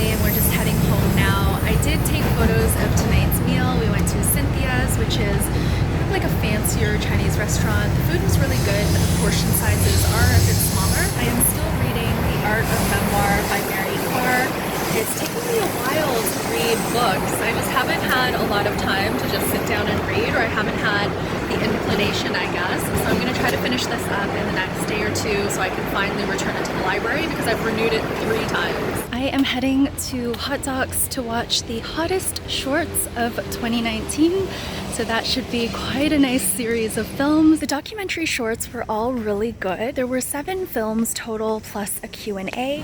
family and we're just heading home now. I did take photos of tonight's meal. We went to Cynthia's, which is kind of like a fancier Chinese restaurant. The food was really good, but the portion sizes are a bit smaller. I am still reading The Art of Memoir by Mary Karr. It's taken me a while to read books. I just haven't had a lot of time to just sit down and read, or I haven't had the inclination, I guess. So I'm going to try to finish this up in the next day or two so I can finally return it to the library because I've renewed it 3 times. I am heading to Hot Docs to watch the hottest shorts of 2019. So that should be quite a nice series of films. The documentary shorts were all really good. There were 7 films total plus a Q&A.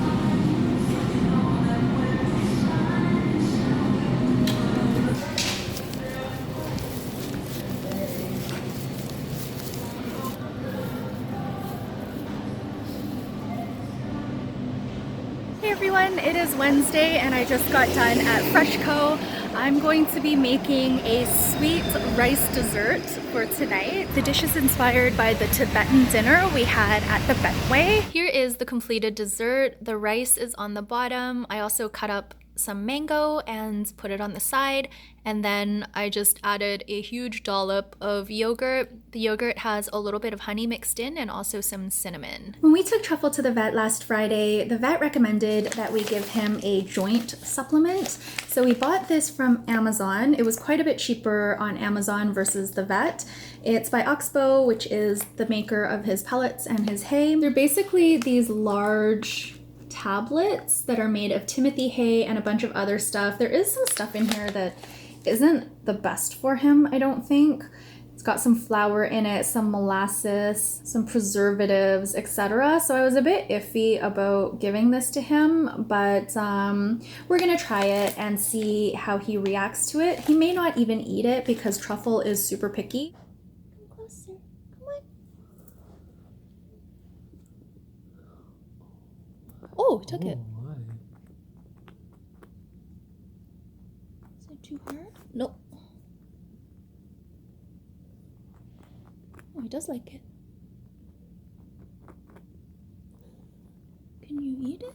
Hey everyone, it is Wednesday and I just got done at Freshco. I'm going to be making a sweet rice dessert for tonight. The dish is inspired by the Tibetan dinner we had at the Betway. Here is the completed dessert. The rice is on the bottom. I also cut up some mango and put it on the side, and then I just added a huge dollop of yogurt. The yogurt has a little bit of honey mixed in and also some cinnamon. When we took Truffle to the vet last Friday, the vet recommended that we give him a joint supplement. So we bought this from Amazon. It was quite a bit cheaper on Amazon versus the vet. It's by Oxbow, which is the maker of his pellets and his hay. They're basically these large tablets that are made of Timothy hay and a bunch of other stuff. There is some stuff in here that isn't the best for him, I don't think. It's got some flour in it, some molasses, some preservatives, etc. So I was a bit iffy about giving this to him, but we're gonna try it and see how he reacts to it. He may not even eat it because Truffle is super picky. Come closer, come on. Oh, he took it. Why? Is it too hard? Nope. Oh, he does like it. Can you eat it?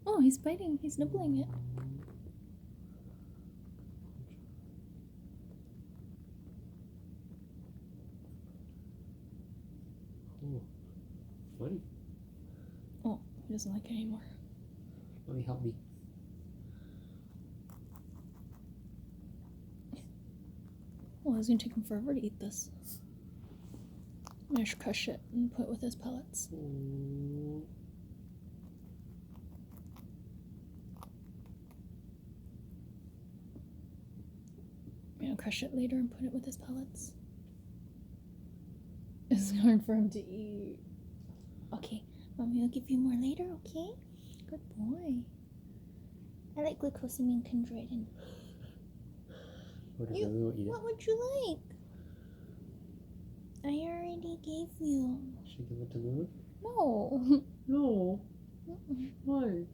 Oh, he's biting. He's nibbling it. Oh, funny. Oh, he doesn't like it anymore. Let me help me. Well, it's gonna take him forever to eat this. I should crush it and put it with his pellets. Oh. I'm gonna crush it later and put it with his pellets. It's hard for him to eat. Okay, Mommy will give you more later, okay? Good boy. I like glucosamine chondroitin. What would you like? I already gave you. Should I give it to Lulu? No. No. Why?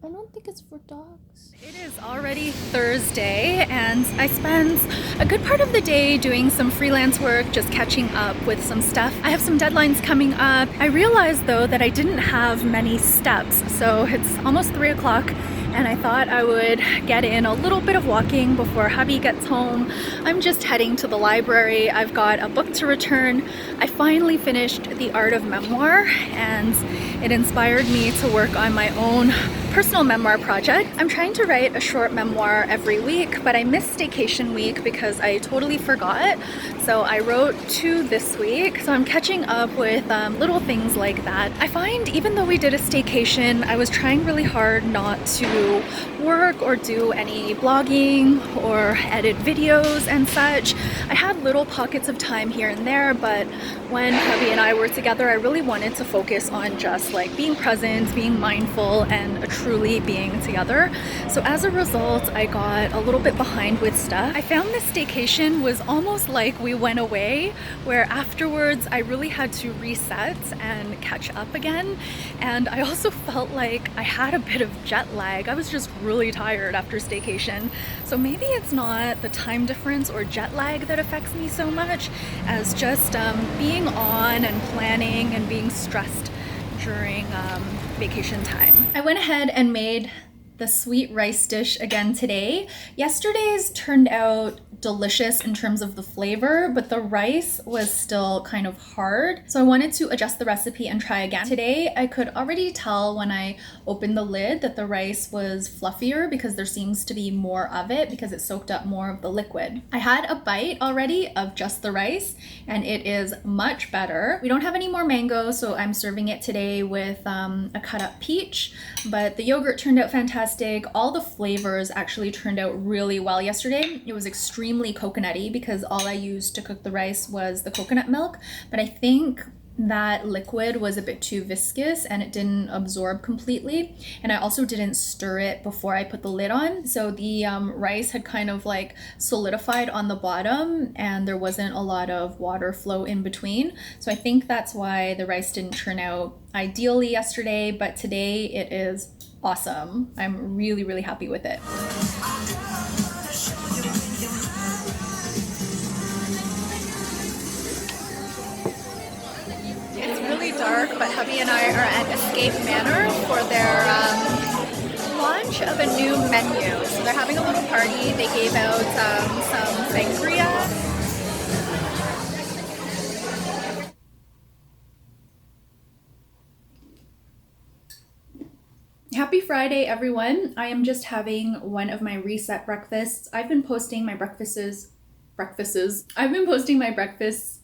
I don't think it's for dogs. It is already Thursday and I spend a good part of the day doing some freelance work, just catching up with some stuff. I have some deadlines coming up. I realized though that I didn't have many steps, so it's almost 3 o'clock and I thought I would get in a little bit of walking before hubby gets home. I'm just heading to the library. I've got a book to return. I finally finished The Art of Memoir and it inspired me to work on my own personal memoir project. I'm trying to write a short memoir every week, but I missed staycation week because I totally forgot. So I wrote 2 this week. So I'm catching up with little things like that. I find even though we did a staycation, I was trying really hard not to work or do any blogging or edit videos and such. I had little pockets of time here and there, but when hubby and I were together, I really wanted to focus on just like being present, being mindful, and truly being together. So as a result, I got a little bit behind with stuff. I found this staycation was almost like we went away, where afterwards I really had to reset and catch up again. And I also felt like I had a bit of jet lag. I was just really tired after staycation. So maybe it's not the time difference or jet lag that affects me so much as just being on and planning and being stressed during vacation time. I went ahead and made the sweet rice dish again today. Yesterday's turned out delicious in terms of the flavor, but the rice was still kind of hard. So I wanted to adjust the recipe and try again. Today, I could already tell when I opened the lid that the rice was fluffier because there seems to be more of it because it soaked up more of the liquid. I had a bite already of just the rice and it is much better. We don't have any more mango, so I'm serving it today with a cut up peach, but the yogurt turned out fantastic. All the flavors actually turned out really well yesterday. It was extremely coconutty because all I used to cook the rice was the coconut milk, but I think that liquid was a bit too viscous and it didn't absorb completely. And I also didn't stir it before I put the lid on. So the rice had kind of like solidified on the bottom and there wasn't a lot of water flow in between. So I think that's why the rice didn't turn out ideally yesterday, but today it is awesome. I'm really, really happy with it. It's really dark, but hubby and I are at Escape Manor for their launch of a new menu. So they're having a little party. They gave out some sangria. Happy Friday, everyone. I am just having one of my reset breakfasts. I've been posting my breakfasts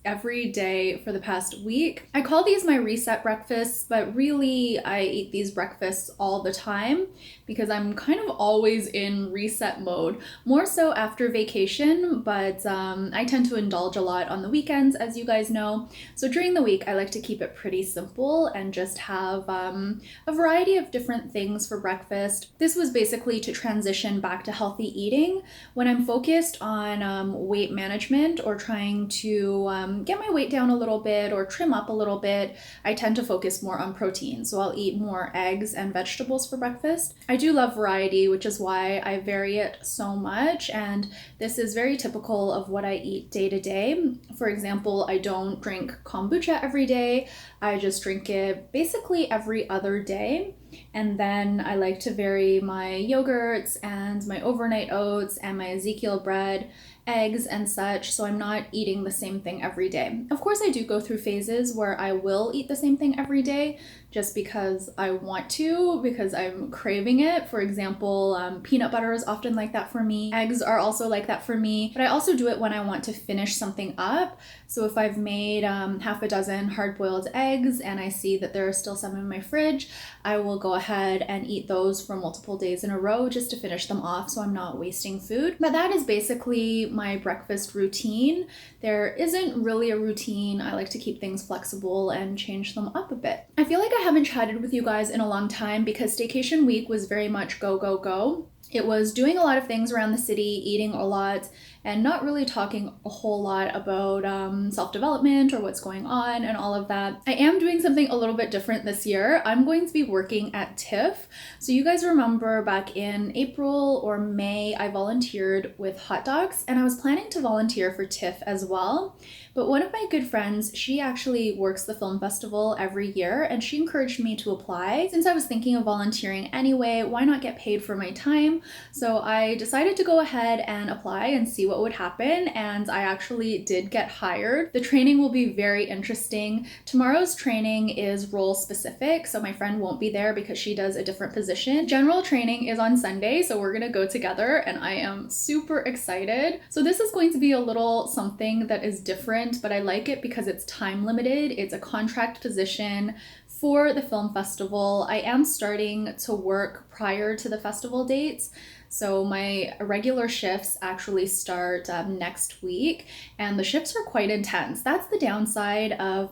every day for the past week. I call these my reset breakfasts, but really I eat these breakfasts all the time because I'm kind of always in reset mode, more so after vacation, but I tend to indulge a lot on the weekends, as you guys know. So during the week, I like to keep it pretty simple and just have a variety of different things for breakfast. This was basically to transition back to healthy eating when I'm focused on weight management or trying to get my weight down a little bit or trim up a little bit. I tend to focus more on protein, so I'll eat more eggs and vegetables for breakfast. I do love variety, which is why I vary it so much, and this is very typical of what I eat day to day. For example, I don't drink kombucha every day. I just drink it basically every other day. And then I like to vary my yogurts and my overnight oats and my Ezekiel bread, eggs and such, so I'm not eating the same thing every day. Of course, I do go through phases where I will eat the same thing every day just because I want to, because I'm craving it. For example, peanut butter is often like that for me. Eggs are also like that for me, but I also do it when I want to finish something up. So if I've made half a dozen hard-boiled eggs and I see that there are still some in my fridge, I will go ahead and eat those for multiple days in a row just to finish them off so I'm not wasting food. But that is basically my breakfast routine. There isn't really a routine. I like to keep things flexible and change them up a bit. I feel like I haven't chatted with you guys in a long time because staycation week was very much go, go, go. It was doing a lot of things around the city, eating a lot, and not really talking a whole lot about self-development or what's going on and all of that. I am doing something a little bit different this year. I'm going to be working at TIFF. So you guys remember back in April or May, I volunteered with hot dogs, and I was planning to volunteer for TIFF as well. But one of my good friends, she actually works the film festival every year, and she encouraged me to apply. Since I was thinking of volunteering anyway, why not get paid for my time? So I decided to go ahead and apply and see what would happen, and I actually did get hired. The training will be very interesting. Tomorrow's training is role specific, so my friend won't be there because she does a different position. General training is on Sunday, so we're gonna go together, and I am super excited. So this is going to be a little something that is different, but I like it because it's time limited. It's a contract position for the film festival. I am starting to work prior to the festival dates. So my regular shifts actually start next week, and the shifts are quite intense. That's the downside of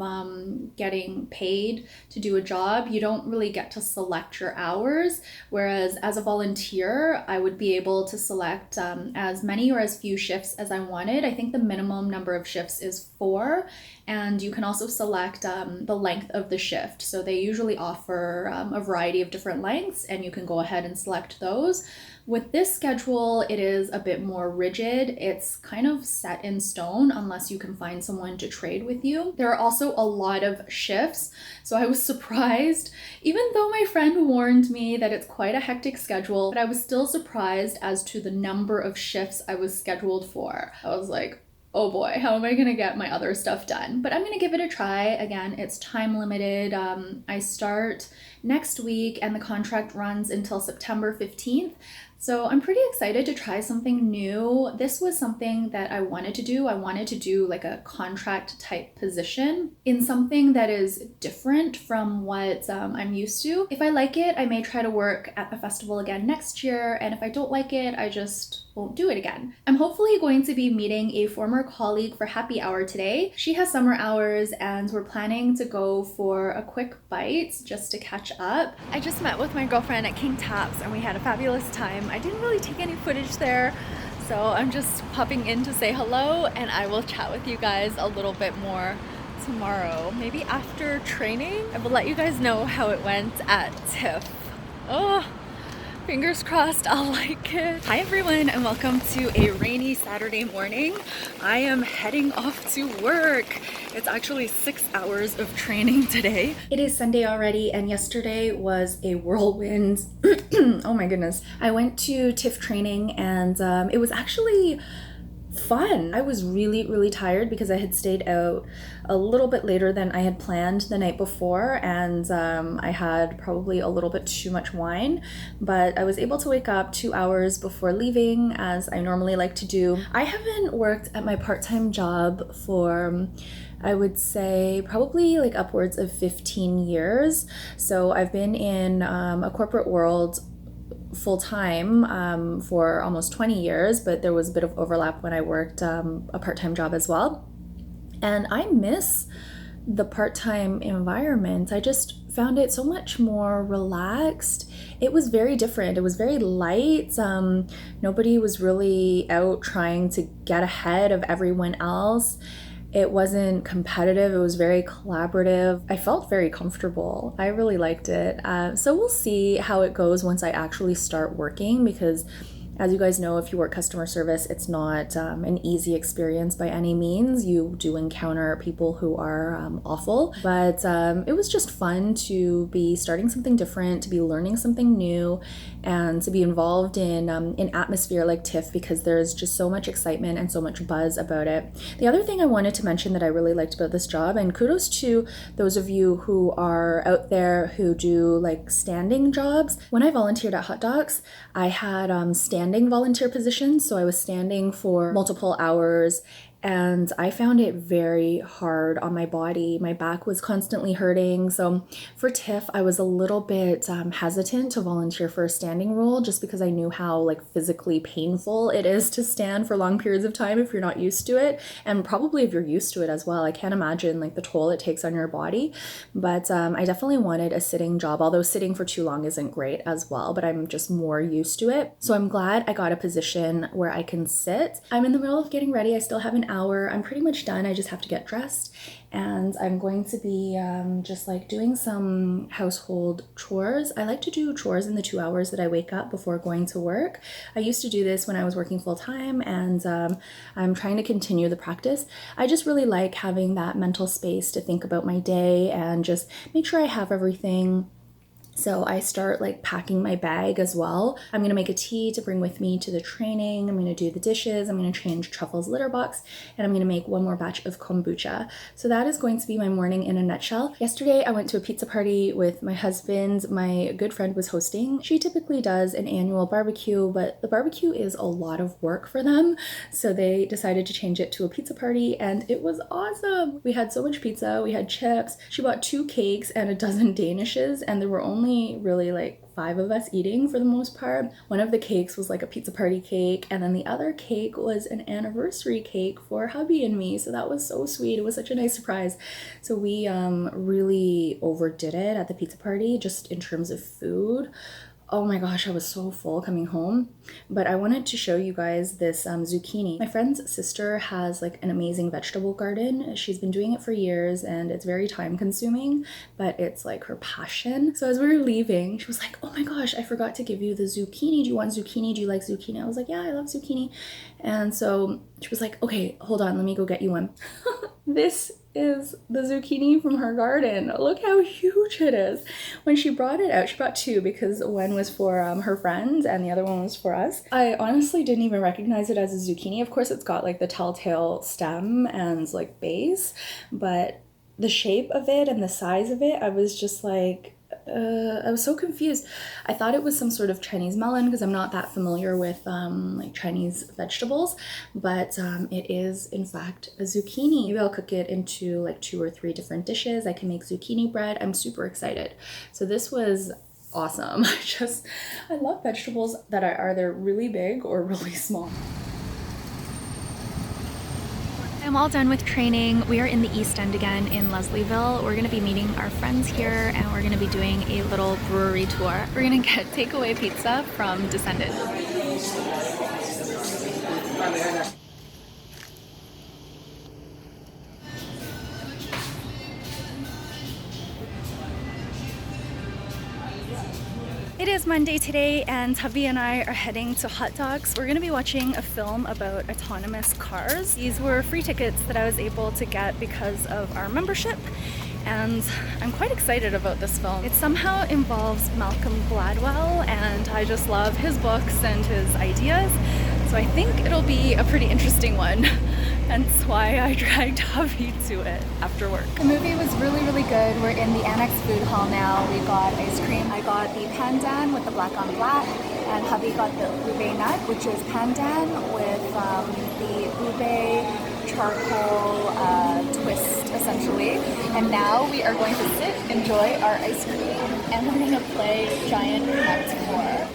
getting paid to do a job. You don't really get to select your hours, whereas as a volunteer, I would be able to select as many or as few shifts as I wanted. I think the minimum number of shifts is 4, and you can also select the length of the shift. So they usually offer a variety of different lengths, and you can go ahead and select those. With this schedule, it is a bit more rigid. It's kind of set in stone unless you can find someone to trade with you. There are also a lot of shifts, so I was surprised, even though my friend warned me that it's quite a hectic schedule, but I was still surprised as to the number of shifts I was scheduled for. I was like, oh boy, how am I gonna get my other stuff done? But I'm gonna give it a try. Again, it's time limited. I start next week and the contract runs until September 15th. So I'm pretty excited to try something new. This was something that I wanted to do. I wanted to do like a contract type position in something that is different from what I'm used to. If I like it, I may try to work at the festival again next year. And if I don't like it, I just won't do it again. I'm hopefully going to be meeting a former colleague for happy hour today. She has summer hours and we're planning to go for a quick bite just to catch up. I just met with my girlfriend at King Taps and we had a fabulous time. I didn't really take any footage there, so I'm just popping in to say hello, and I will chat with you guys a little bit more tomorrow. Maybe after training, I will let you guys know how it went at TIFF. Oh, fingers crossed I'll like it. Hi everyone, and welcome to a rainy Saturday morning. I am heading off to work. It's actually 6 hours of training today. It is Sunday already, and yesterday was a whirlwind. Oh my goodness. I went to TIFF training and it was actually fun. I was really tired because I had stayed out a little bit later than I had planned the night before, and I had probably a little bit too much wine, but I was able to wake up 2 hours before leaving, as I normally like to do. I haven't worked at my part-time job for, I would say, probably like upwards of 15 years. So I've been in a corporate world full-time for almost 20 years, but there was a bit of overlap when I worked a part-time job as well. And I miss the part-time environment. I just found it so much more relaxed. It was very different. It was very light. Nobody was really out trying to get ahead of everyone else. It wasn't competitive. It was very collaborative. I felt very comfortable. I really liked it. So we'll see how it goes once I actually start working, because as you guys know, if you work customer service, it's not an easy experience by any means. You do encounter people who are awful, but it was just fun to be starting something different, to be learning something new, and to be involved in an atmosphere like TIFF, because there's just so much excitement and so much buzz about it. The other thing I wanted to mention that I really liked about this job, and kudos to those of you who are out there who do like standing jobs. When I volunteered at Hot Docs, I had standing volunteer positions, so I was standing for multiple hours, and I found it very hard on my body. My back was constantly hurting. So for TIFF, I was a little bit hesitant to volunteer for a standing role, just because I knew how like physically painful it is to stand for long periods of time if you're not used to it, and probably if you're used to it as well. I can't imagine like the toll it takes on your body. But I definitely wanted a sitting job, although sitting for too long isn't great as well, but I'm just more used to it. So I'm glad I got a position where I can sit. I'm in the middle of getting ready. I still have an hour. I'm pretty much done. I just have to get dressed, and I'm going to be just like doing some household chores. I like to do chores in the 2 hours that I wake up before going to work. I used to do this when I was working full time, and I'm trying to continue the practice. I just really like having that mental space to think about my day and just make sure I have everything. So I start like packing my bag as well. I'm gonna make a tea to bring with me to the training. I'm gonna do the dishes. I'm gonna change Truffle's litter box, and I'm gonna make one more batch of kombucha. So that is going to be my morning in a nutshell. Yesterday, I went to a pizza party with my husband. My good friend was hosting. She typically does an annual barbecue, but the barbecue is a lot of work for them. So they decided to change it to a pizza party, and it was awesome. We had so much pizza. We had chips. She bought 2 cakes and a dozen danishes, and there were only really like 5 of us eating for the most part. One of the cakes was like a pizza party cake, and then the other cake was an anniversary cake for hubby and me. So that was so sweet. It was such a nice surprise. So we really overdid it at the pizza party just in terms of food. Oh my gosh, I was so full coming home, but I wanted to show you guys this zucchini. My friend's sister has like an amazing vegetable garden. She's been doing it for years and it's very time consuming, but it's like her passion. So as we were leaving, she was like, oh my gosh, I forgot to give you the zucchini. Do you want zucchini? Do you like zucchini? I was like, yeah, I love zucchini. And so she was like, okay, hold on, let me go get you one. This is the zucchini from her garden. Look how huge it is. When she brought it out, she brought two because one was for her friends and the other one was for us. I honestly didn't even recognize it as a zucchini. Of course, it's got like the telltale stem and like base, but the shape of it and the size of it, I was just like, I was so confused. I thought it was some sort of Chinese melon because I'm not that familiar with like Chinese vegetables, but it is in fact a zucchini. Maybe I'll cook it into like 2 or 3 different dishes. I can make zucchini bread. I'm super excited. So this was awesome. I love vegetables that are either really big or really small. I'm all done with training. We are in the East End again in Leslieville. We're gonna be meeting our friends here and we're gonna be doing a little brewery tour. We're gonna get takeaway pizza from Descendant. It is Monday today and hubby and I are heading to Hot Dogs. We're gonna be watching a film about autonomous cars. These were free tickets that I was able to get because of our membership, and I'm quite excited about this film. It somehow involves Malcolm Gladwell and I just love his books and his ideas, so I think it'll be a pretty interesting one. Hence why I dragged hubby to it after work. The movie was really, really good. We're in the Annex food hall now. We got ice cream. I got the pandan with the black on black, and hubby got the ube nut, which is pandan with the ube charcoal twist, essentially. And now we are going to sit, enjoy our ice cream, and we're gonna play Giant Nut War.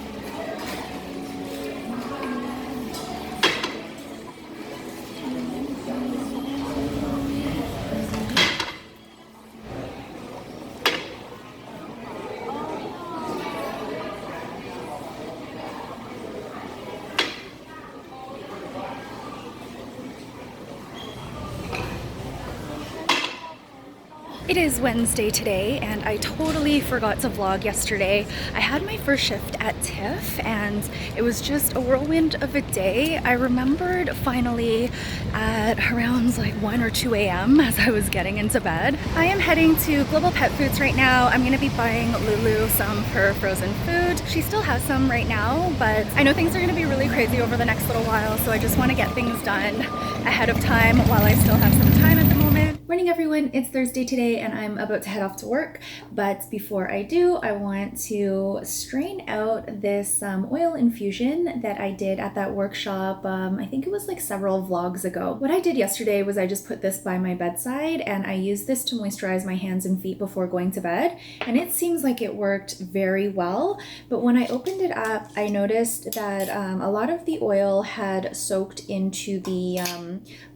It is Wednesday today and I totally forgot to vlog yesterday. I had my first shift at TIFF and it was just a whirlwind of a day. I remembered finally at around like 1 or 2 a.m. as I was getting into bed. I am heading to Global Pet Foods right now. I'm gonna be buying Lulu some of her frozen food. She still has some right now, but I know things are gonna be really crazy over the next little while, so I just wanna get things done ahead of time while I still have some time at the moment. Morning everyone, it's Thursday today and I'm about to head off to work, but before I do, I want to strain out this oil infusion that I did at that workshop. I think it was like several vlogs ago. What I did yesterday was I just put this by my bedside and I used this to moisturize my hands and feet before going to bed, and it seems like it worked very well. But when I opened it up, I noticed that a lot of the oil had soaked into the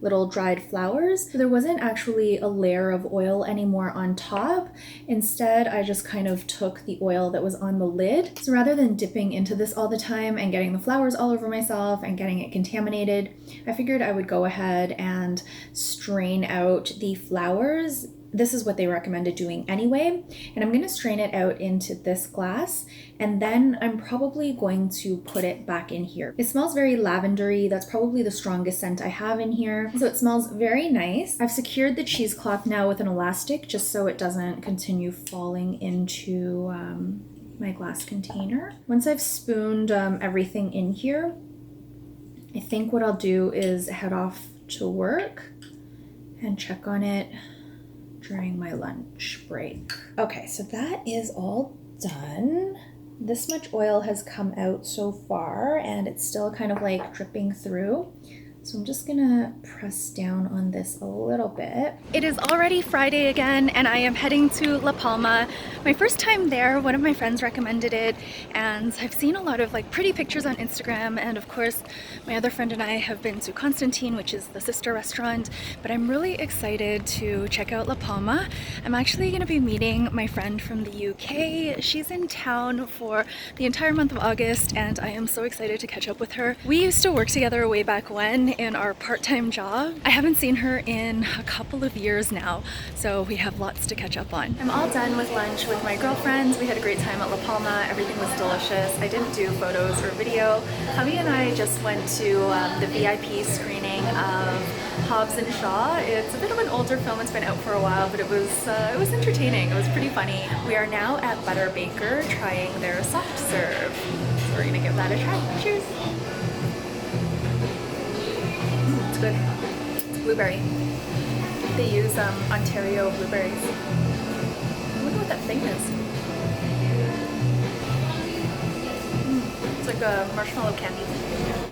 little dried flowers. So there wasn't actually a layer of oil anymore on top. Instead, I just kind of took the oil that was on the lid. So rather than dipping into this all the time and getting the flowers all over myself and getting it contaminated, I figured I would go ahead and strain out the flowers. This is what they recommended doing anyway, and I'm going to strain it out into this glass, and then I'm probably going to put it back in here. It smells very lavendery. That's probably the strongest scent I have in here, so it smells very nice. I've secured the cheesecloth now with an elastic just so it doesn't continue falling into my glass container. Once I've spooned everything in here, I think what I'll do is head off to work and check on it during my lunch break. Okay, so that is all done. This much oil has come out so far and it's still kind of like dripping through. So I'm just gonna press down on this a little bit. It is already Friday again and I am heading to La Palma. My first time there, one of my friends recommended it and I've seen a lot of like pretty pictures on Instagram, and of course my other friend and I have been to Constantine, which is the sister restaurant, but I'm really excited to check out La Palma. I'm actually gonna be meeting my friend from the UK. She's in town for the entire month of August and I am so excited to catch up with her. We used to work together way back when in our part-time job. I haven't seen her in a couple of years now, so we have lots to catch up on. I'm all done with lunch with my girlfriends. We had a great time at La Palma. Everything was delicious. I didn't do photos or video. Javi and I just went to the VIP screening of Hobbs and Shaw. It's a bit of an older film. It's been out for a while, but it was entertaining. It was pretty funny. We are now at Butter Baker trying their soft serve. So we're gonna give that a try. Cheers. It's good. It's blueberry. They use Ontario blueberries. I wonder what that thing is. It's like a marshmallow candy.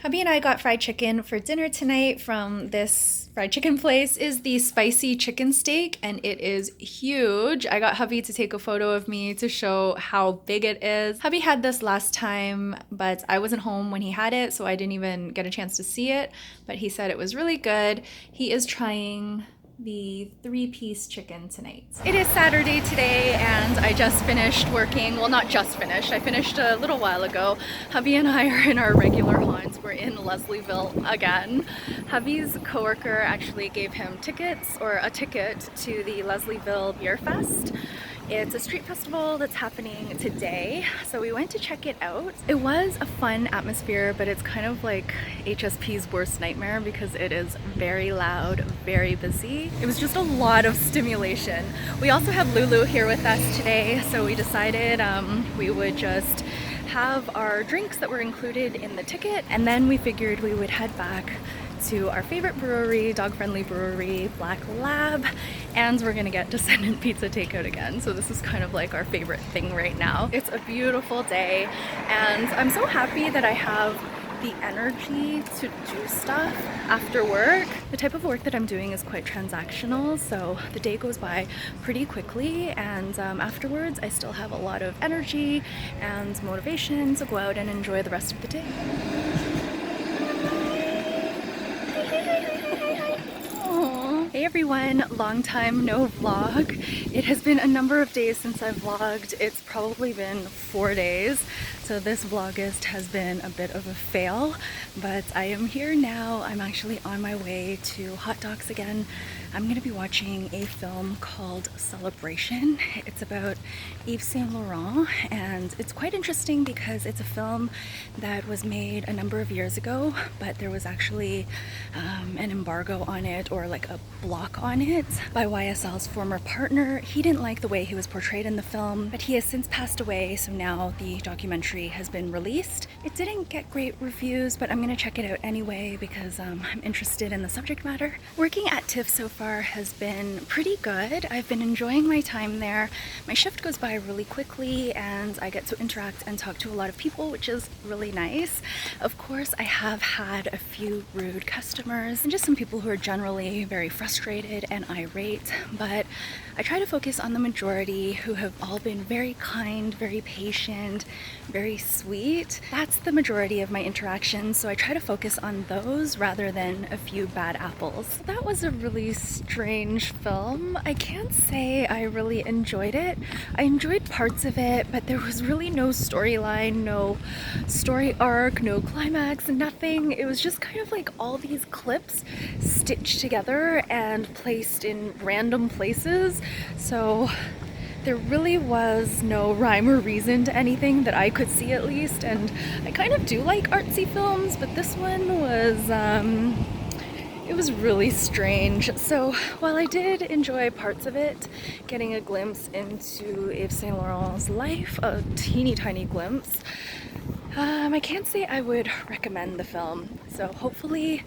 Hubby and I got fried chicken for dinner tonight from this fried chicken place. Is the spicy chicken steak and it is huge. I got hubby to take a photo of me to show how big it is. Hubby had this last time, but I wasn't home when he had it, so I didn't even get a chance to see it, but he said it was really good. He is trying the 3-piece chicken tonight. It is Saturday today and I just finished working. Well, not just finished. I finished a little while ago. Hubby and I are in our regular haunts. We're in Leslieville again. Hubby's coworker actually gave him tickets, or a ticket, to the Leslieville Beer Fest. It's a street festival that's happening today, so we went to check it out. It was a fun atmosphere, but it's kind of like HSP's worst nightmare because it is very loud, very busy. It was just a lot of stimulation. We also have Lulu here with us today, so we decided we would just have our drinks that were included in the ticket, and then we figured we would head back to our favorite brewery, dog-friendly brewery, Black Lab, and we're gonna get Descendant Pizza takeout again. So this is kind of like our favorite thing right now. It's a beautiful day, and I'm so happy that I have the energy to do stuff after work. The type of work that I'm doing is quite transactional, so the day goes by pretty quickly, and afterwards I still have a lot of energy and motivation to go out and enjoy the rest of the day. Hey everyone, long time no vlog. It has been a number of days since I've vlogged. It's probably been 4 days, so this Vlogust has been a bit of a fail, but I am here now. I'm actually on my way to hot dogs again. I'm gonna be watching a film called Celebration. It's about Yves Saint Laurent, and it's quite interesting because it's a film that was made a number of years ago, but there was actually an embargo on it, or like a block on it, by YSL's former partner. He didn't like the way he was portrayed in the film, but he has since passed away, so now the documentary has been released. It didn't get great reviews, but I'm gonna check it out anyway because I'm interested in the subject matter. Working at TIFF so far has been pretty good. I've been enjoying my time there. My shift goes by really quickly and I get to interact and talk to a lot of people, which is really nice. Of course, I have had a few rude customers and just some people who are generally very frustrated and irate, but I try to focus on the majority, who have all been very kind, very patient, very sweet. That's the majority of my interactions, so I try to focus on those rather than a few bad apples. That was a really strange film. I can't say I really enjoyed it. I enjoyed parts of it, but there was really no storyline, no story arc, no climax, nothing. It was just kind of like all these clips stitched together and placed in random places. So there really was no rhyme or reason to anything that I could see, at least, and I kind of do like artsy films, but this one was it was really strange. So while I did enjoy parts of it, getting a glimpse into Yves Saint Laurent's life, a teeny tiny glimpse, I can't say I would recommend the film. So hopefully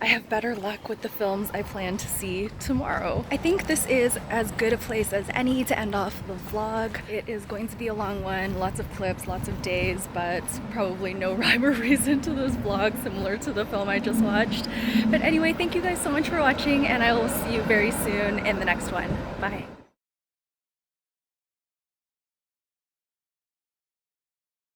I have better luck with the films I plan to see tomorrow. I think this is as good a place as any to end off the vlog. It is going to be a long one, lots of clips, lots of days, but probably no rhyme or reason to this vlog, similar to the film I just watched. But anyway, thank you guys so much for watching, and I will see you very soon in the next one. Bye.